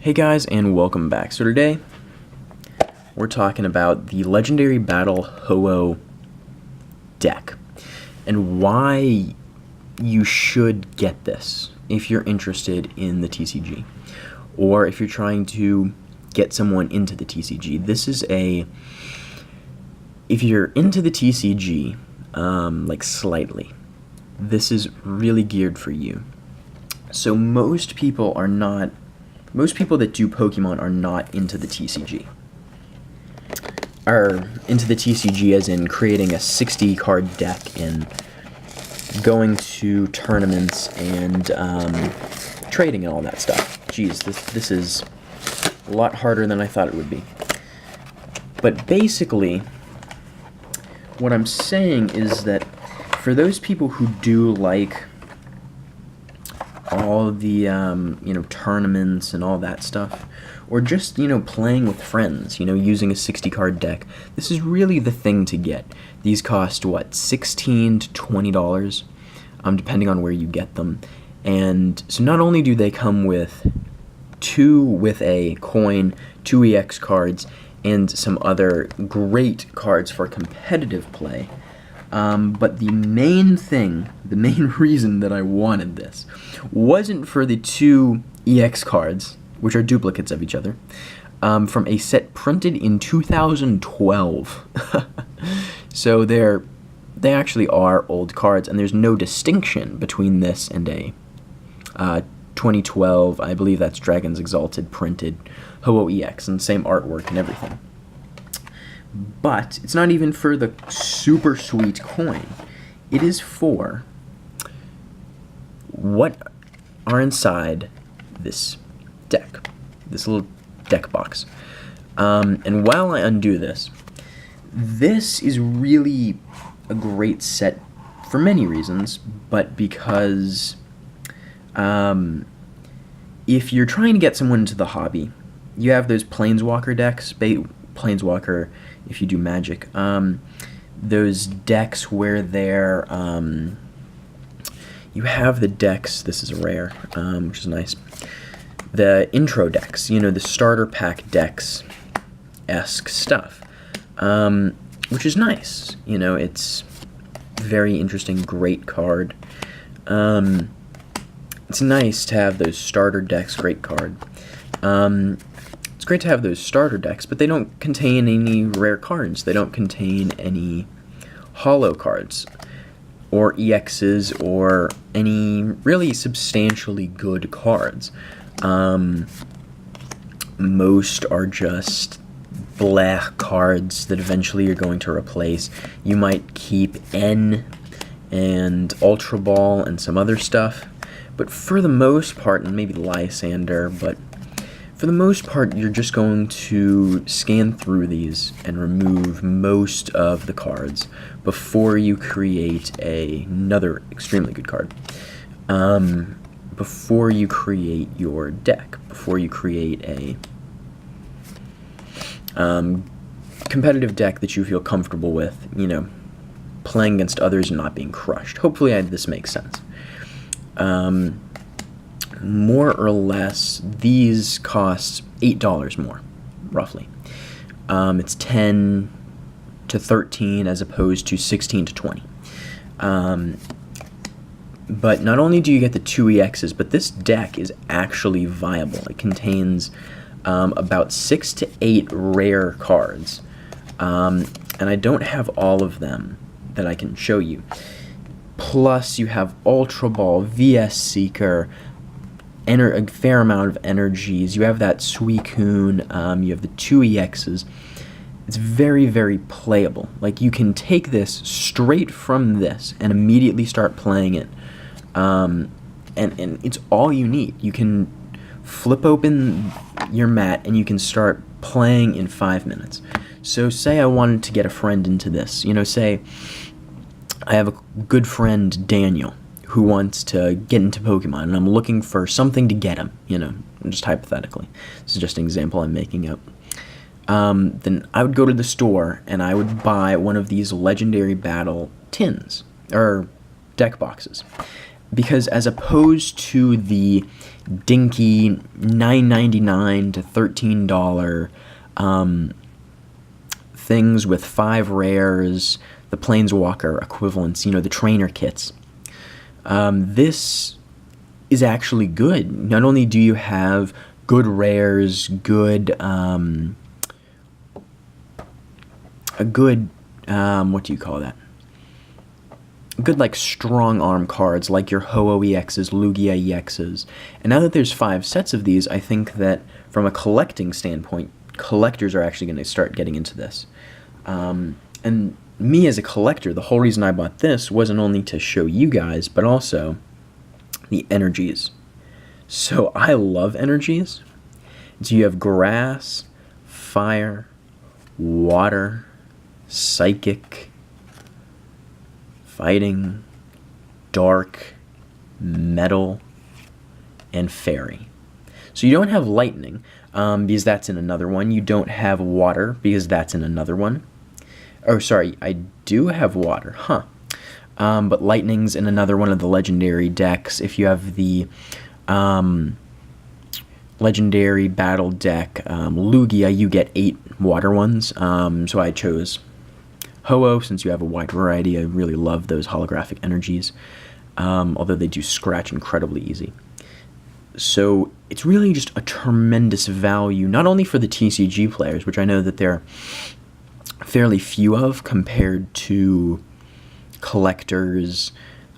Hey guys, and welcome back. So today, we're talking about the Legendary Battle Ho-Oh deck, and why you should get this if you're interested in the TCG, or if you're trying to get someone into the TCG. If you're into the TCG, like slightly, this is really geared for you. So most people that do Pokemon are not into the TCG. Are into the TCG as in creating a 60 card deck and going to tournaments and trading and all that stuff. Jeez, this is a lot harder than I thought it would be. But basically, what I'm saying is that for those people who do like all the tournaments and all that stuff, or just playing with friends, using a 60 card deck, this is really the thing to get. These cost what, $16 to $20, depending on where you get them. And so not only do they come with a coin, 2 EX cards, and some other great cards for competitive play, but the main reason that I wanted this wasn't for the 2 EX cards, which are duplicates of each other, from a set printed in 2012. So they actually are old cards, and there's no distinction between this and a 2012, I believe that's Dragon's Exalted printed Ho-Oh EX, and same artwork and everything. But it's not even for the super sweet coin. It is for what are inside this deck, this little deck box. And while I undo this is really a great set for many reasons, but because if you're trying to get someone into the hobby, you have those Planeswalker decks, Planeswalker, if you do Magic, those decks where they're, you have the decks, this is rare, which is nice, the intro decks, the starter pack decks-esque stuff, which is nice, it's very interesting, great card. It's nice to have those starter decks, great card. It's great to have those starter decks, but they don't contain any rare cards. They don't contain any holo cards, or EXs, or any really substantially good cards. Most are just black cards that eventually you're going to replace. You might keep N and Ultra Ball and some other stuff, but for the most part, and maybe Lysander, but for the most part, you're just going to scan through these and remove most of the cards before you create another extremely good card. Before you create your deck, before you create a competitive deck that you feel comfortable with, playing against others and not being crushed. Hopefully this makes sense. More or less, these cost $8 more, roughly. It's 10 to 13 as opposed to 16 to 20. But not only do you get the 2 EXs, but this deck is actually viable. It contains about 6 to 8 rare cards, and I don't have all of them that I can show you. Plus, you have Ultra Ball, VS Seeker, a fair amount of energies. You have that Suicune, you have the 2 EXs. It's very, very playable. Like, you can take this straight from this and immediately start playing it. And it's all you need. You can flip open your mat and you can start playing in 5 minutes. So say I wanted to get a friend into this. Say I have a good friend, Daniel, who wants to get into Pokemon, and I'm looking for something to get him, just hypothetically. This is just an example I'm making up. Then I would go to the store, and I would buy one of these Legendary Battle tins, or deck boxes. because as opposed to the dinky $9.99 to $13 things with 5 rares, the Planeswalker equivalents, the trainer kits, this is actually good. Not only do you have good rares, what do you call that? Good, like, strong arm cards, like your Ho-Oh EXs, Lugia EXs. And now that there's 5 sets of these, I think that from a collecting standpoint, collectors are actually going to start getting into this. And me as a collector, the whole reason I bought this wasn't only to show you guys, but also the energies. So I love energies. So you have grass, fire, water, psychic, fighting, dark, metal, and fairy. So you don't have lightning, because that's in another one. You don't have water, because that's in another one. Oh, sorry, I do have water, but lightning's in another one of the legendary decks. If you have the legendary battle deck Lugia, you get 8 water ones. So I chose Ho-Oh since you have a wide variety. I really love those holographic energies, although they do scratch incredibly easy. So it's really just a tremendous value, not only for the TCG players, which I know that there are fairly few of compared to collectors,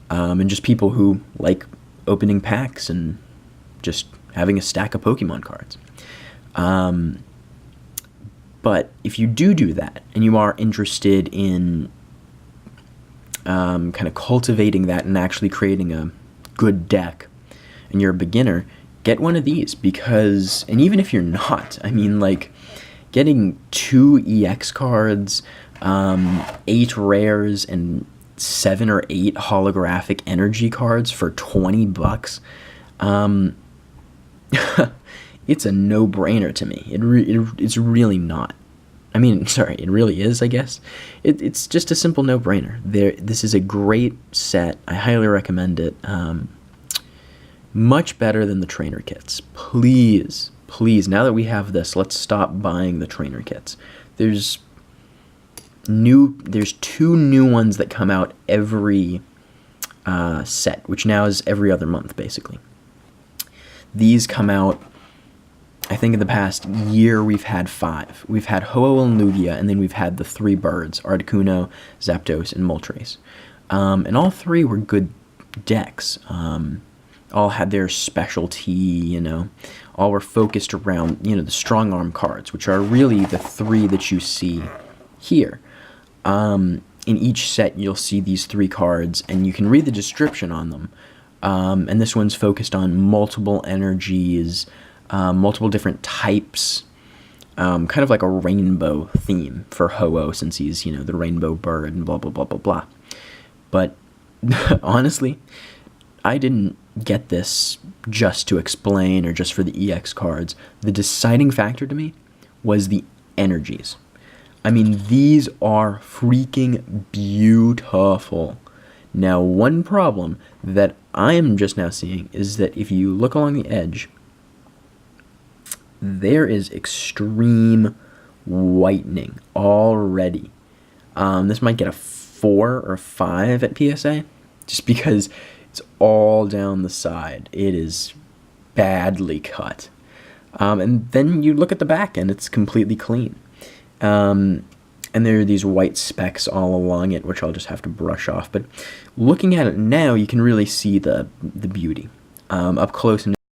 and just people who like opening packs and just having a stack of Pokemon cards. But if you do that, and you are interested in kind of cultivating that and actually creating a good deck, and you're a beginner, get one of these, because, and even if you're not, I mean, like, getting 2 EX cards, 8 rares, and 7 or 8 holographic energy cards for $20, it's a no-brainer to me. It's really not. I mean, sorry, it really is, I guess. It's just a simple no-brainer. This is a great set. I highly recommend it. Much better than the trainer kits. Please, now that we have this, let's stop buying the trainer kits. There's 2 new ones that come out every set, which now is every other month, basically. These come out, I think in the past year we've had 5. We've had Ho-Oh and Lugia, and then we've had the 3 birds, Articuno, Zapdos, and Moltres. And all 3 were good decks. All had their specialty, all were focused around, the strong arm cards, which are really the 3 that you see here. In each set, you'll see these 3 cards, and you can read the description on them. And this one's focused on multiple energies, multiple different types, kind of like a rainbow theme for Ho-Oh, since he's, the rainbow bird and blah, blah, blah, blah, blah. But honestly, I didn't get this just to explain or just for the EX cards. The deciding factor to me was the energies. I mean, these are freaking beautiful. Now, one problem that I am just now seeing is that if you look along the edge, there is extreme whitening already. This might get a 4 or 5 at PSA, just because it's all down the side. It is badly cut. And then you look at the back and it's completely clean. And there are these white specks all along it, which I'll just have to brush off. But looking at it now, you can really see the beauty. Up close and